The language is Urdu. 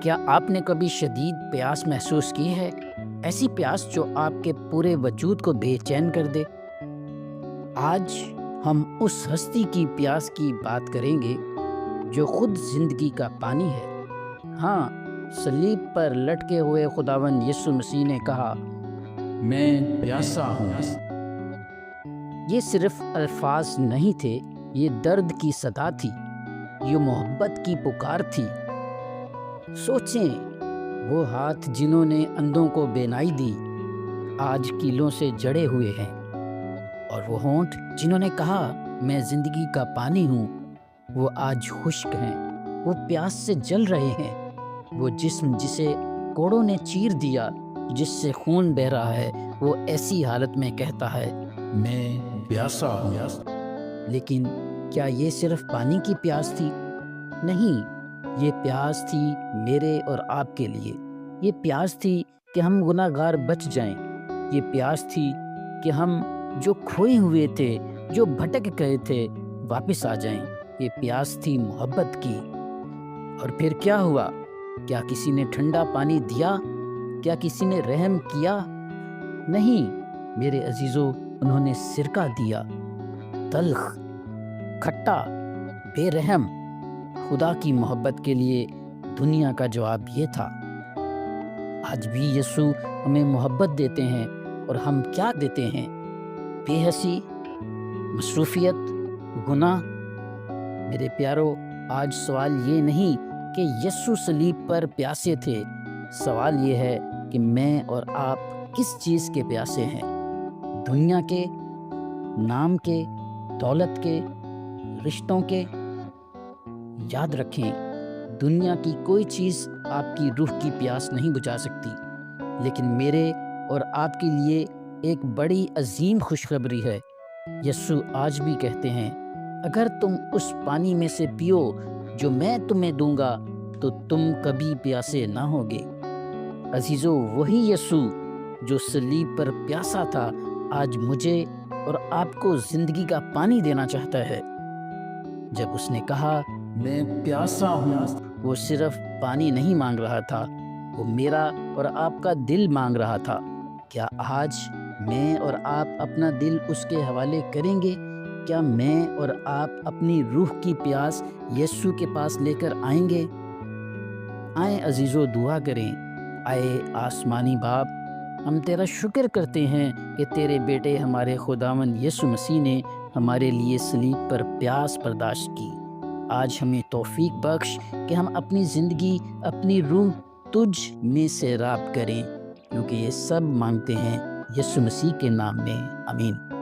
کیا آپ نے کبھی شدید پیاس محسوس کی ہے؟ ایسی پیاس جو آپ کے پورے وجود کو بے چین کر دے؟ آج ہم اس ہستی کی پیاس کی بات کریں گے جو خود زندگی کا پانی ہے۔ ہاں، صلیب پر لٹکے ہوئے خداوند یسوع مسیح نے کہا، میں پیاسا ہوں۔ یہ صرف الفاظ نہیں تھے، یہ درد کی صدا تھی، یہ محبت کی پکار تھی۔ سوچیں، وہ ہاتھ جنہوں نے اندھوں کو بینائی دی آج کیلوں سے جڑے ہوئے ہیں، اور وہ ہونٹ جنہوں نے کہا میں زندگی کا پانی ہوں، وہ آج خشک ہیں، وہ پیاس سے جل رہے ہیں۔ وہ جسم جسے کوڑوں نے چیر دیا، جس سے خون بہہ رہا ہے، وہ ایسی حالت میں کہتا ہے میں پیاسا ہوں۔ لیکن کیا یہ صرف پانی کی پیاس تھی؟ نہیں، یہ پیاس تھی میرے اور آپ کے لیے۔ یہ پیاس تھی کہ ہم گناہ گار بچ جائیں۔ یہ پیاس تھی کہ ہم جو کھوئے ہوئے تھے، جو بھٹک گئے تھے، واپس آ جائیں۔ یہ پیاس تھی محبت کی۔ اور پھر کیا ہوا؟ کیا کسی نے ٹھنڈا پانی دیا؟ کیا کسی نے رحم کیا؟ نہیں میرے عزیزو، انہوں نے سرکہ دیا، تلخ، کھٹا، بے رحم۔ خدا کی محبت کے لیے دنیا کا جواب یہ تھا۔ آج بھی یسوع ہمیں محبت دیتے ہیں، اور ہم کیا دیتے ہیں؟ بے حسی، مصروفیت، گناہ۔ میرے پیارو، آج سوال یہ نہیں کہ یسوع صلیب پر پیاسے تھے، سوال یہ ہے کہ میں اور آپ کس چیز کے پیاسے ہیں؟ دنیا کے، نام کے، دولت کے، رشتوں کے؟ یاد رکھیں، دنیا کی کوئی چیز آپ کی روح کی پیاس نہیں بجھا سکتی، لیکن میرے اور آپ کے لیے ایک بڑی عظیم خوشخبری ہے۔ یسوع آج بھی کہتے ہیں، اگر تم اس پانی میں سے پیو جو میں تمہیں دوں گا تو تم کبھی پیاسے نہ ہوگے۔ عزیزو، وہی یسوع جو صلیب پر پیاسا تھا، آج مجھے اور آپ کو زندگی کا پانی دینا چاہتا ہے۔ جب اس نے کہا میں پیاسا ہوں، وہ صرف پانی نہیں مانگ رہا تھا، وہ میرا اور آپ کا دل مانگ رہا تھا۔ کیا آج میں اور آپ اپنا دل اس کے حوالے کریں گے؟ کیا میں اور آپ اپنی روح کی پیاس یسوع کے پاس لے کر آئیں گے؟ آئیں عزیزو، دعا کریں۔ آئے آسمانی باپ، ہم تیرا شکر کرتے ہیں کہ تیرے بیٹے ہمارے خداوند یسوع مسیح نے ہمارے لیے صلیب پر پیاس برداشت کی۔ آج ہمیں توفیق بخش کہ ہم اپنی زندگی، اپنی روح تجھ میں سے راب کریں، کیونکہ یہ سب مانگتے ہیں یسوع مسیح کے نام میں، آمین۔